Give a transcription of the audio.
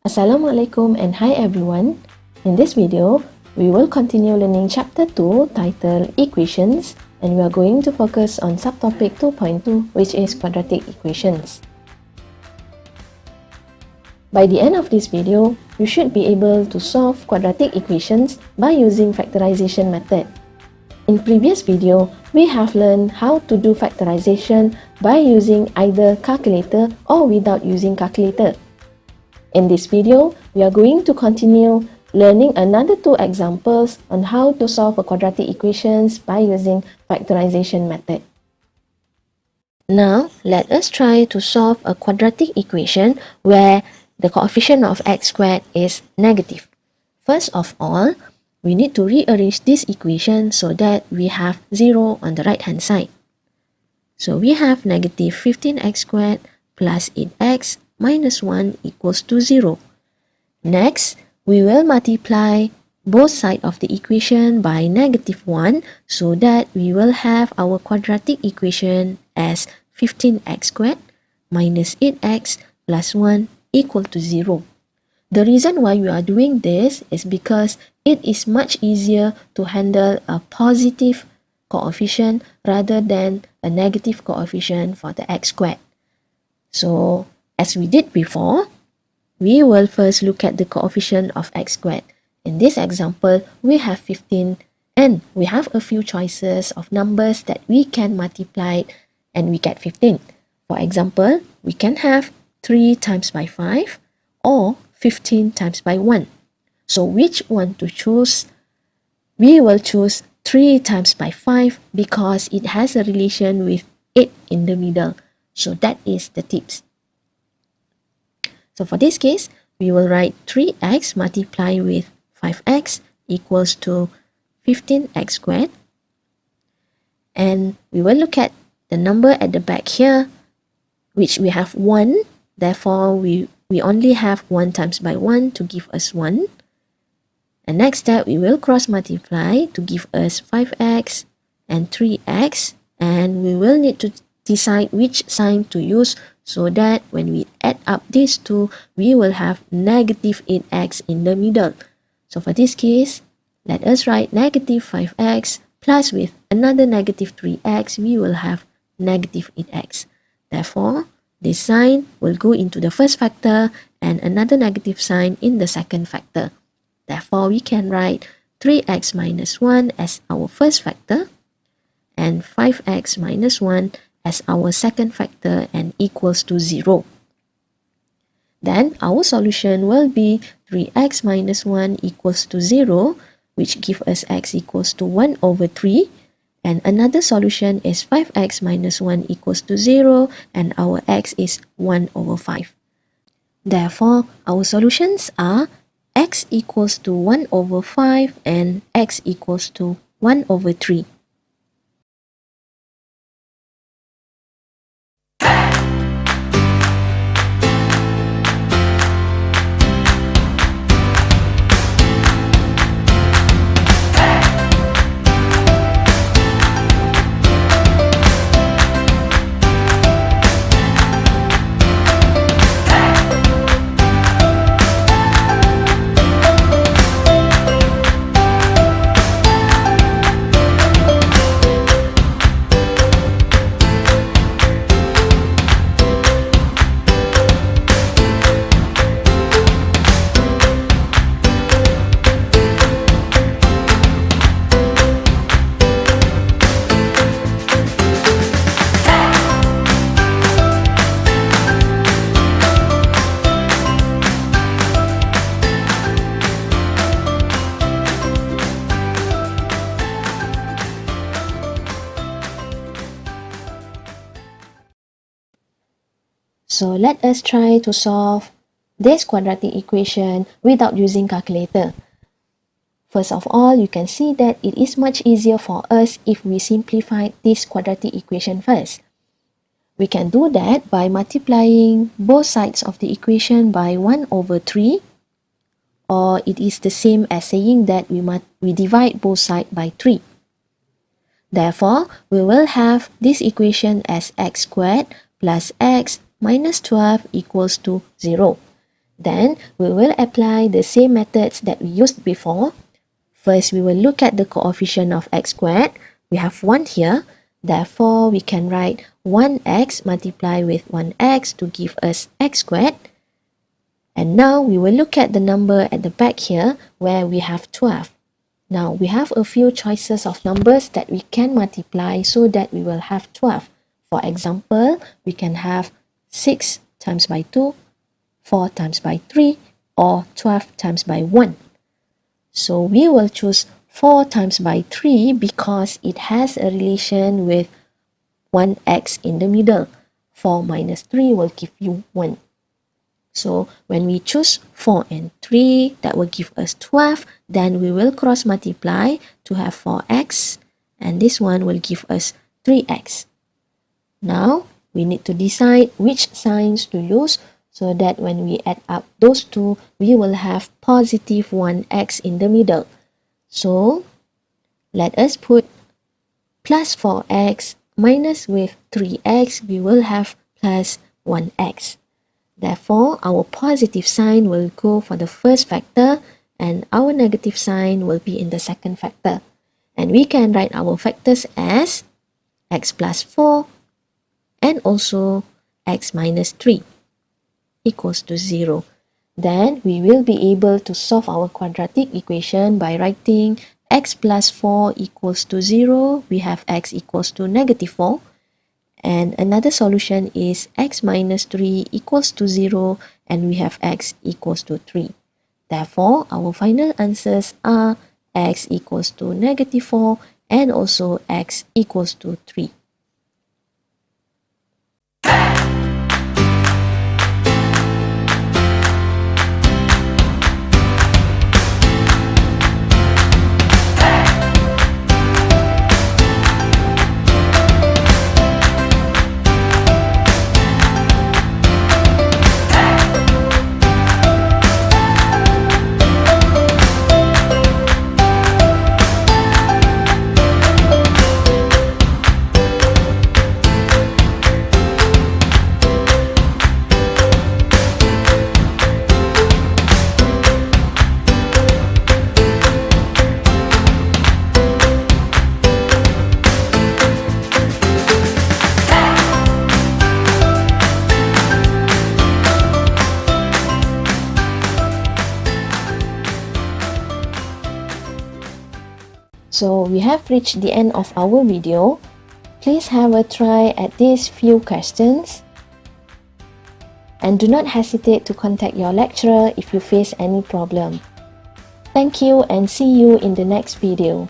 Assalamualaikum and hi everyone. In this video, we will continue learning chapter 2 titled Equations, and we are going to focus on subtopic 2.2, which is quadratic equations. By the end of this video, you should be able to solve quadratic equations by using factorization method. In previous video, we have learned how to do factorization by using either calculator or without using calculator. In this video, we are going to continue learning another two examples on how to solve a quadratic equations by using factorization method. Now, let us try to solve a quadratic equation where the coefficient of x squared is negative. First of all, we need to rearrange this equation so that we have 0 on the right hand side. So we have negative 15x squared plus 8x minus 1 equals to 0. Next, we will multiply both sides of the equation by negative 1 so that we will have our quadratic equation as 15x squared minus 8x plus 1 equal to 0. The reason why we are doing this is because it is much easier to handle a positive coefficient rather than a negative coefficient for the x squared. So, as we did before, we will first look at the coefficient of x squared. In this example, we have 15 and we have a few choices of numbers that we can multiply and we get 15. For example, we can have 3 times by 5 or 15 times by 1. So which one to choose? We will choose 3 times by 5 because it has a relation with 8 in the middle. So that is the tips. So for this case, we will write 3x multiplied with 5x equals to 15x squared. And we will look at the number at the back here, which we have 1. Therefore, we only have 1 times by 1 to give us 1. And next step, we will cross multiply to give us 5x and 3x. And we will need to decide which sign to use so that when we add up these two, we will have negative 8x in the middle. So for this case, let us write negative 5x plus with another negative 3x, we will have negative 8x. Therefore, this sign will go into the first factor and another negative sign in the second factor. Therefore, we can write 3x minus 1 as our first factor and 5x minus 1 as our second factor and equals to 0. Then, our solution will be 3x minus 1 equals to 0, which gives us x equals to 1 over 3. And another solution is 5x minus 1 equals to 0, and our x is 1 over 5. Therefore, our solutions are x equals to 1 over 5 and x equals to 1 over 3. So let us try to solve this quadratic equation without using calculator. First of all, you can see that it is much easier for us if we simplify this quadratic equation first. We can do that by multiplying both sides of the equation by 1 over 3, or it is the same as saying that we divide both sides by 3. Therefore, we will have this equation as x squared plus x minus 12 equals to 0. Then, we will apply the same methods that we used before. First, we will look at the coefficient of x squared. We have 1 here. Therefore, we can write 1x multiplied with 1x to give us x squared. And now, we will look at the number at the back here where we have 12. Now, we have a few choices of numbers that we can multiply so that we will have 12. For example, we can have 6 times by 2, 4 times by 3, or 12 times by 1. So we will choose 4 times by 3 because it has a relation with 1x in the middle. 4 minus 3 will give you 1. So when we choose 4 and 3, that will give us 12. Then we will cross multiply to have 4x. And this one will give us 3x. Now, we need to decide which signs to use so that when we add up those two, we will have positive 1x in the middle. So, let us put plus 4x minus with 3x, we will have plus 1x. Therefore, our positive sign will go for the first factor and our negative sign will be in the second factor. And we can write our factors as x plus 4 and also x minus 3 equals to 0. Then we will be able to solve our quadratic equation by writing x plus 4 equals to 0. We have x equals to negative 4. And another solution is x minus 3 equals to 0 and we have x equals to 3. Therefore, our final answers are x equals to negative 4 and also x equals to 3. So we have reached the end of our video. Please have a try at these few questions. And do not hesitate to contact your lecturer if you face any problem. Thank you and see you in the next video.